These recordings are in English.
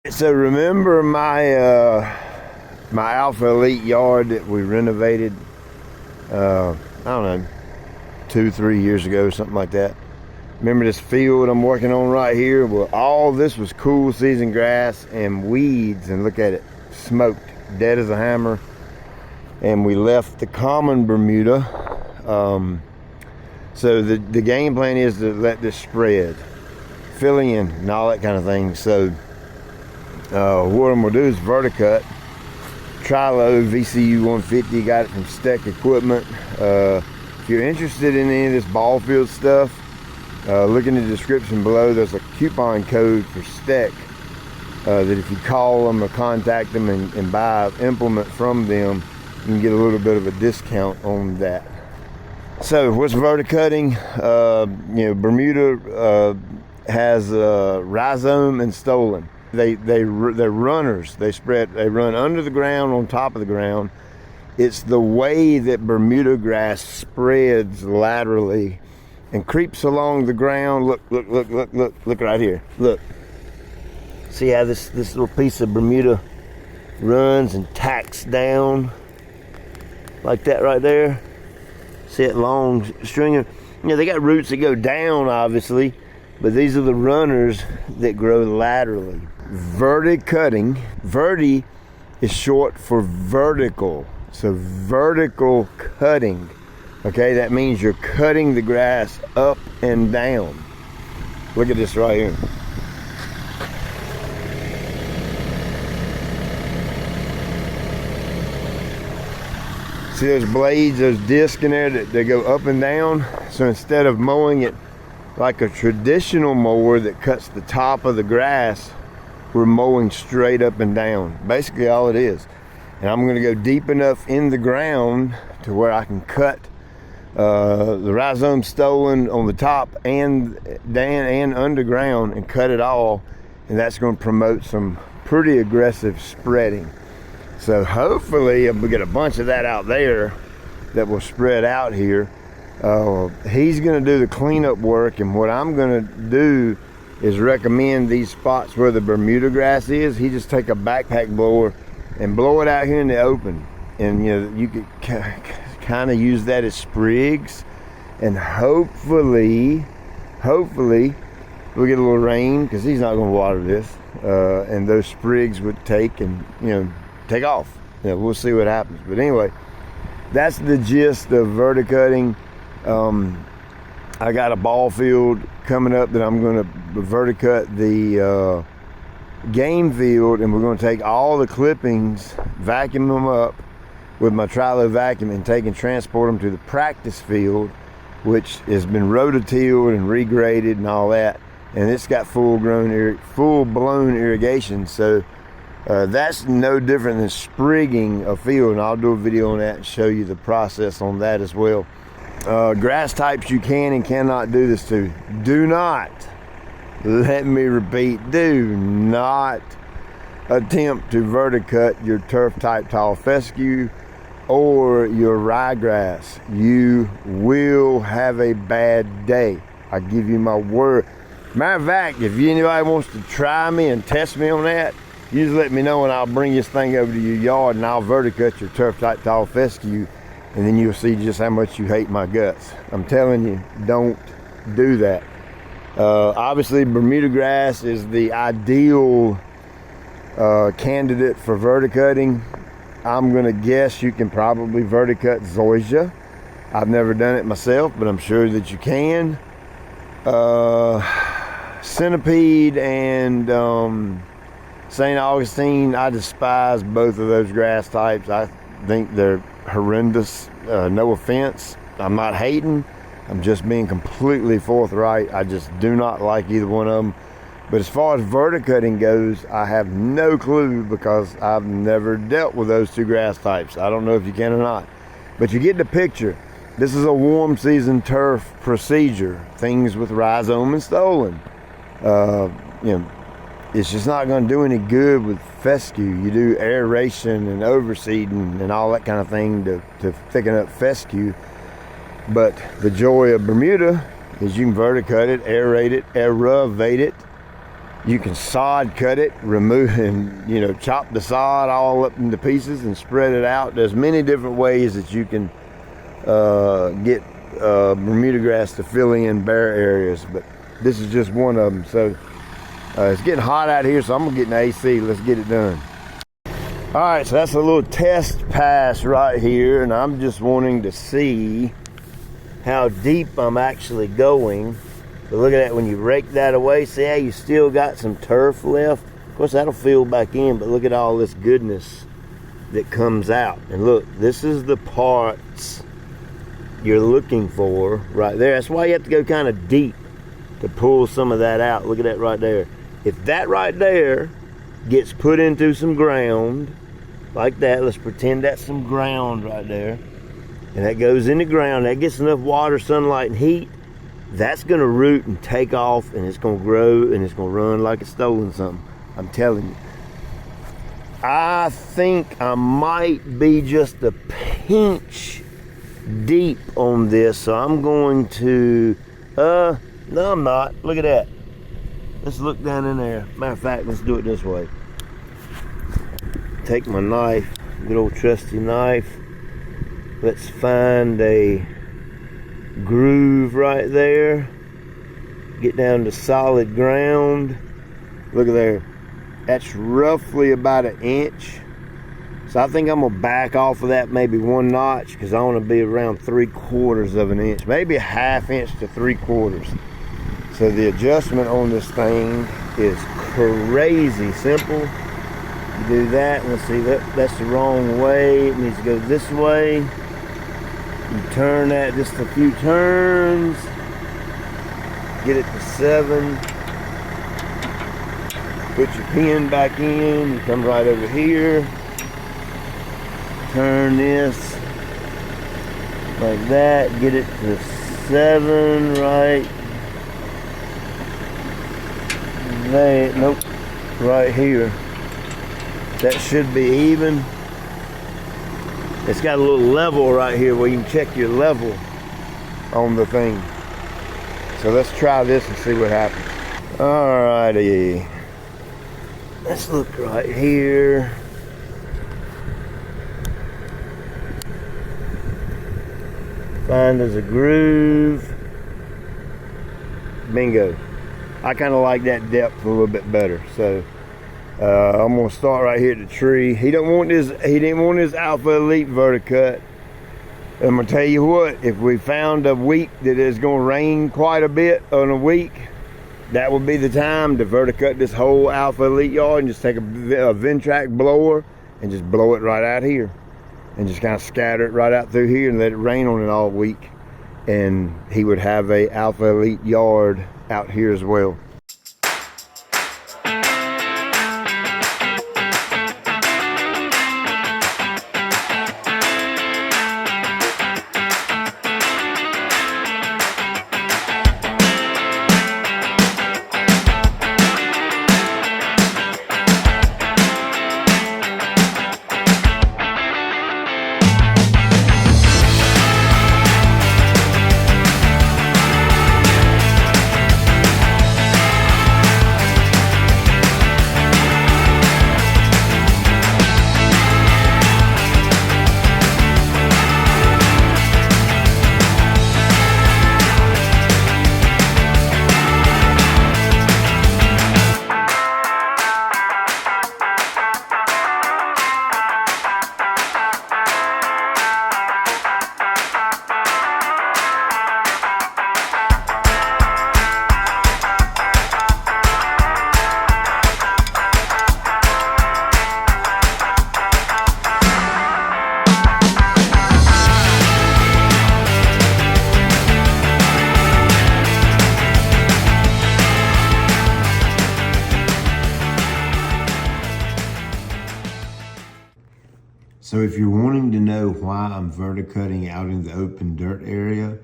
So remember my my Alpha Elite yard that we renovated, I don't know, 2-3 years ago, something like that. Remember this field I'm working on right here? Well, all this was cool season grass and weeds, and look at it, smoked, dead as a hammer. And we left the common Bermuda. So the game plan is to let this spread, fill in, and all that kind of thing. So what I'm gonna do is Verti-Cut, Trilo VCU 150, got it from Steck Equipment. If you're interested in any of this ball field stuff, look in the description below. There's a coupon code for Steck that if you call them or contact them and buy an implement from them, you can get a little bit of a discount on that. So what's Verti-Cutting? Bermuda has rhizome and stolon. They're runners. They run under the ground, on top of the ground. It's the way that Bermudagrass spreads laterally and creeps along the ground. Look right here. Look. See how this little piece of Bermuda runs and tacks down like that right there? See that long stringer? They got roots that go down, obviously, but these are the runners that grow laterally. Verti-Cutting. Verti is short for vertical. So vertical cutting. Okay, that means you're cutting the grass up and down. Look at this right here. See those blades, those discs in there that they go up and down? So instead of mowing it like a traditional mower that cuts the top of the grass, we're mowing straight up and down. Basically all it is. And I'm gonna go deep enough in the ground to where I can cut the rhizome stolon on the top and down and underground and cut it all. And that's gonna promote some pretty aggressive spreading. So hopefully we'll get a bunch of that out there that will spread out here. He's gonna do the cleanup work, and what I'm gonna do is recommend these spots where the Bermudagrass is. He just take a backpack blower and blow it out here in the open. And you could kind of use that as sprigs, and hopefully we'll get a little rain, because he's not gonna water this, and those sprigs would take and take off. We'll see what happens. But anyway, that's the gist of Verti-Cutting. I got a ball field coming up that I'm going to Verti-Cut the game field, and we're going to take all the clippings, vacuum them up with my Trilo vacuum, and take and transport them to the practice field, which has been rototilled and regraded and all that, and it's got full-blown irrigation. So that's no different than sprigging a field, and I'll do a video on that and show you the process on that as well. Grass types you can and cannot do this to. Do not, let me repeat, do not attempt to Verti-Cut your turf type tall fescue or your ryegrass. You will have a bad day. I give you my word. Matter of fact, if anybody wants to try me and test me on that, you just let me know, and I'll bring this thing over to your yard and I'll Verti-Cut your turf type tall fescue, and then you'll see just how much you hate my guts. I'm telling you, don't do that. Obviously, Bermudagrass is the ideal candidate for Verti-Cutting. I'm gonna guess you can probably Verti-Cut zoysia. I've never done it myself, but I'm sure that you can. Centipede and St. Augustine, I despise both of those grass types. I think they're horrendous. No offense, I'm not hating, I'm just being completely forthright. I just do not like either one of them. But as far as Verti-Cutting goes, I have no clue, because I've never dealt with those two grass types. I don't know if you can or not, but you get the picture. This is a warm season turf procedure. Things with rhizome and stolon. It's just not going to do any good with fescue. You do aeration and overseeding and all that kind of thing to thicken up fescue. But the joy of Bermuda is you can Verti-Cut it, aerate it, aerovate it, You can sod cut it, remove and, you know, chop the sod all up into pieces and spread it out. There's many different ways that you can get Bermuda grass to fill in bare areas, but this is just one of them. So it's getting hot out here, so I'm gonna get an AC. Let's get it done. All right, so that's a little test pass right here, and I'm just wanting to see how deep I'm actually going. But look at that, when you rake that away, see how you still got some turf left? Of course, that'll fill back in, but look at all this goodness that comes out. And look, this is the parts you're looking for right there. That's why you have to go kind of deep to pull some of that out. Look at that right there. If that right there gets put into some ground, like that, let's pretend that's some ground right there, and that goes in the ground, that gets enough water, sunlight, and heat, that's gonna root and take off, and it's gonna grow, and it's gonna run like it's stolen something. I'm telling you. I think I might be just a pinch deep on this, so I'm going to, no I'm not. Look at that. Let's look down in there. Matter of fact, let's do it this way. Take my knife, good old trusty knife. Let's find a groove right there. Get down to solid ground. Look at there. That's roughly about 1 inch. So I think I'm gonna back off of that maybe 1 notch, because I want to be around 3/4 of an inch, maybe a 1/2 inch to 3/4. So the adjustment on this thing is crazy simple. You do that, and let's see, that's the wrong way. It needs to go this way. You turn that just a few turns. Get it to 7. Put your pin back in. You come right over here. Turn this like that. Get it to 7, right there. Nope, right here. That should be even. It's got a little level right here where you can check your level on the thing. So let's try this and see what happens. Alrighty. Let's look right here. Find there's a groove. Bingo. I kind of like that depth a little bit better. So I'm gonna start right here at the tree. He didn't want his Alpha Elite Verti-Cut. I'm gonna tell you what, if we found a week that is gonna rain quite a bit on a week, that would be the time to Verti-Cut this whole Alpha Elite yard and just take a Ventrac blower and just blow it right out here. And just kind of scatter it right out through here and let it rain on it all week. And he would have a Alpha Elite yard out here as well. So if you're wanting to know why I'm verticutting out in the open dirt area,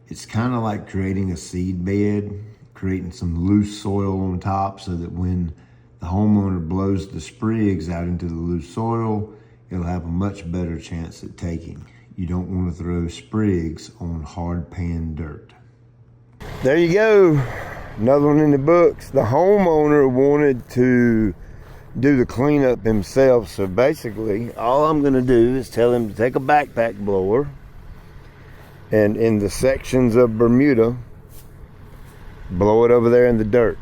it's kind of like creating a seed bed, creating some loose soil on top so that when the homeowner blows the sprigs out into the loose soil, it'll have a much better chance at taking. You don't want to throw sprigs on hard pan dirt. There you go. another one in the books. The homeowner wanted to do the cleanup himself, so basically all I'm going to do is tell him to take a backpack blower, and in the sections of Bermuda, blow it over there in the dirt.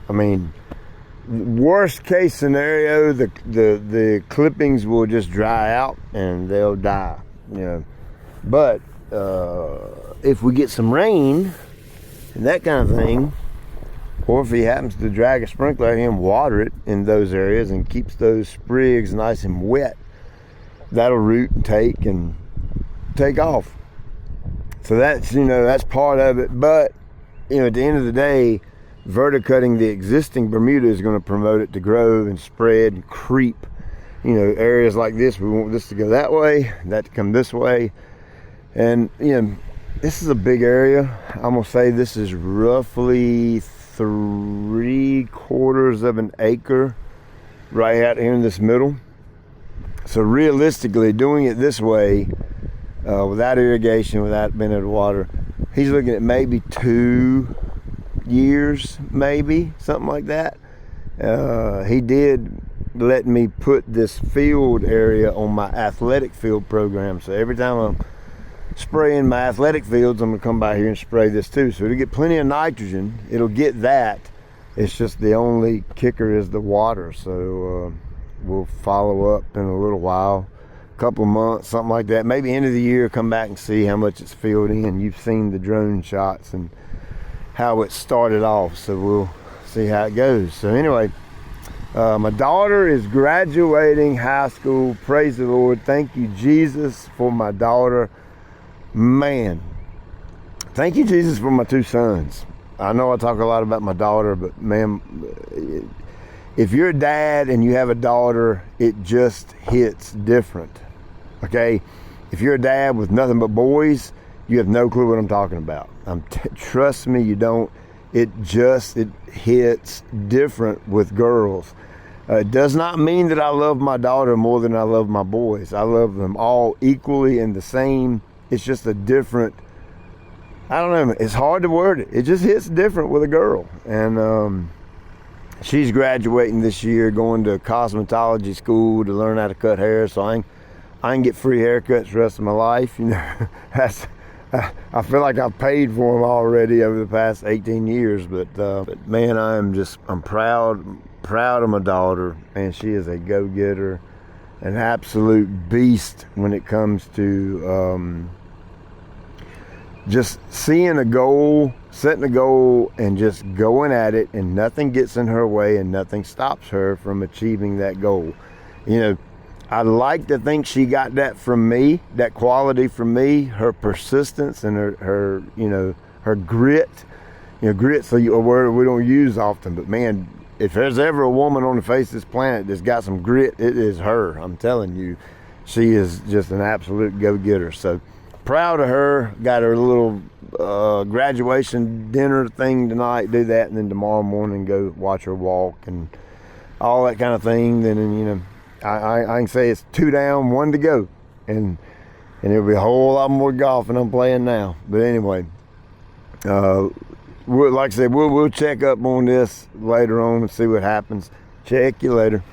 I mean, worst case scenario, the clippings will just dry out and they'll die, you know. But if we get some rain and that kind of thing, or if he happens to drag a sprinkler at him, water it in those areas and keeps those sprigs nice and wet, that'll root and take off. So that's, you know, that's part of it. But, you know, at the end of the day, verticutting the existing Bermuda is going to promote it to grow and spread and creep. You know, areas like this, we want this to go that way, that to come this way. And, you know, this is a big area. I'm going to say this is roughly 3/4 of an acre right out here in this middle. So realistically, doing it this way, without irrigation, without being able to water, he's looking at maybe 2 years, maybe something like that. He did let me put this field area on my athletic field program, so every time I'm spraying my athletic fields, I'm gonna come by here and spray this too. So it'll get plenty of nitrogen, it'll get that. It's just the only kicker is the water. So we'll follow up in a little while, a couple of months, something like that, maybe end of the year, come back and see how much it's filled in. You've seen the drone shots and how it started off, so we'll see how it goes. So anyway, my daughter is graduating high school. Praise the Lord. Thank you, Jesus, for my daughter. Man, thank you, Jesus, for my 2 sons. I know I talk a lot about my daughter, but man, if you're a dad and you have a daughter, it just hits different. Okay, if you're a dad with nothing but boys, you have no clue what I'm talking about. Trust me, you don't. It hits different with girls. It does not mean that I love my daughter more than I love my boys. I love them all equally and the same. It's just a different, I don't know, it's hard to word it. It just hits different with a girl. And she's graduating this year, going to cosmetology school to learn how to cut hair, so I can get free haircuts the rest of my life. You know, I feel like I've paid for them already over the past 18 years, but man, I'm proud of my daughter, and she is a go-getter, an absolute beast when it comes to just seeing a goal, setting a goal, and just going at it, and nothing gets in her way and nothing stops her from achieving that goal. You know, I like to think she got that from me, that quality from me, her persistence and her you know, her grit. You know, grit's a word we don't use often, but man, if there's ever a woman on the face of this planet that's got some grit, it is her. I'm telling you, she is just an absolute go-getter. So proud of her. Got her little graduation dinner thing tonight, do that, and then tomorrow morning go watch her walk and all that kind of thing. Then, you know, I can say it's 2 down, 1 to go, and it'll be a whole lot more golf than I'm playing now. But anyway, like I said, we'll check up on this later on and see what happens. Check you later.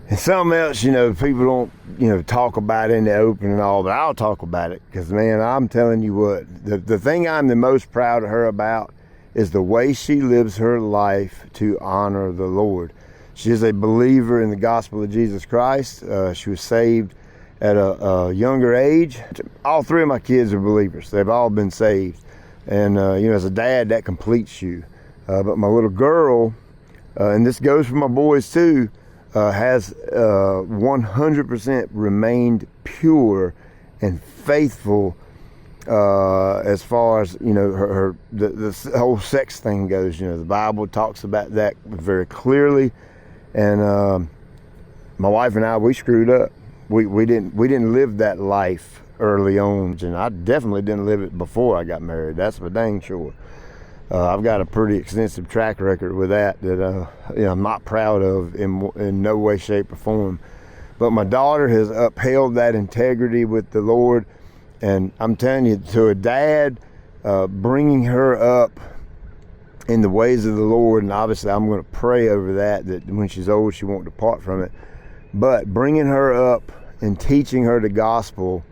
And something else, you know, people don't, you know, talk about in the open and all, but I'll talk about it, because man, I'm telling you what, the thing I'm the most proud of her about is the way she lives her life to honor the Lord. She is a believer in the gospel of Jesus Christ. She was saved at a younger age. All 3 of my kids are believers. They've all been saved. And, you know, as a dad, that completes you. But my little girl, and this goes for my boys too, has 100% remained pure and faithful as far as, you know, the whole sex thing goes. You know, the Bible talks about that very clearly. And my wife and I, we screwed up. We didn't live that life early on, and I definitely didn't live it before I got married. That's for dang sure. I've got a pretty extensive track record with that you know, I'm not proud of in no way, shape, or form. But my daughter has upheld that integrity with the Lord, and I'm telling you, to a dad, bringing her up in the ways of the Lord. And obviously I'm going to pray over that when she's old, she won't depart from it. But bringing her up and teaching her the gospel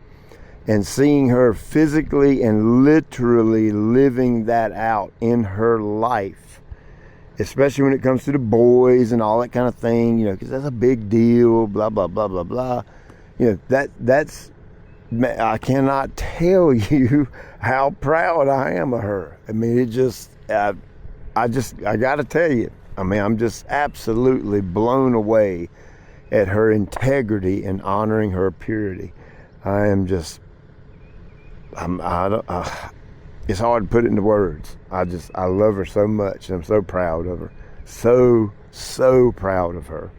and seeing her physically and literally living that out in her life, especially when it comes to the boys and all that kind of thing, you know, because that's a big deal, blah, blah, blah, blah, blah. You know, that's, I cannot tell you how proud I am of her. I mean, it just, I got to tell you, I mean, I'm just absolutely blown away at her integrity and honoring her purity. I am just, it's hard to put it into words. I love her so much, and I'm so proud of her. So proud of her.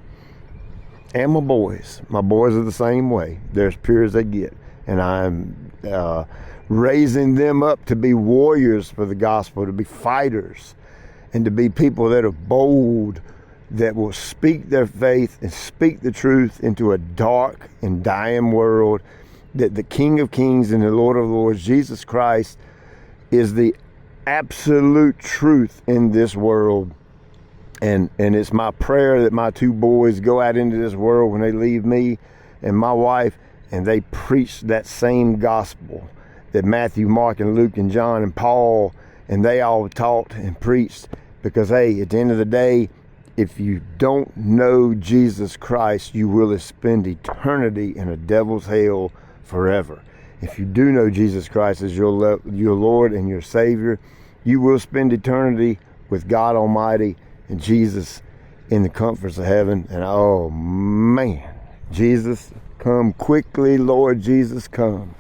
And my boys are the same way. They're as pure as they get. And I'm raising them up to be warriors for the gospel, to be fighters, and to be people that are bold, that will speak their faith and speak the truth into a dark and dying world, that the King of Kings and the Lord of Lords, Jesus Christ, is the absolute truth in this world. And it's my prayer that my two boys go out into this world when they leave me and my wife, and they preach that same gospel that Matthew, Mark, and Luke, and John, and Paul, and they all taught and preached. Because, hey, at the end of the day, if you don't know Jesus Christ, you will spend eternity in a devil's hell forever. If you do know Jesus Christ as your Lord and your Savior, you will spend eternity with God Almighty and Jesus in the comforts of heaven. And oh man, Jesus, come quickly, Lord Jesus, come.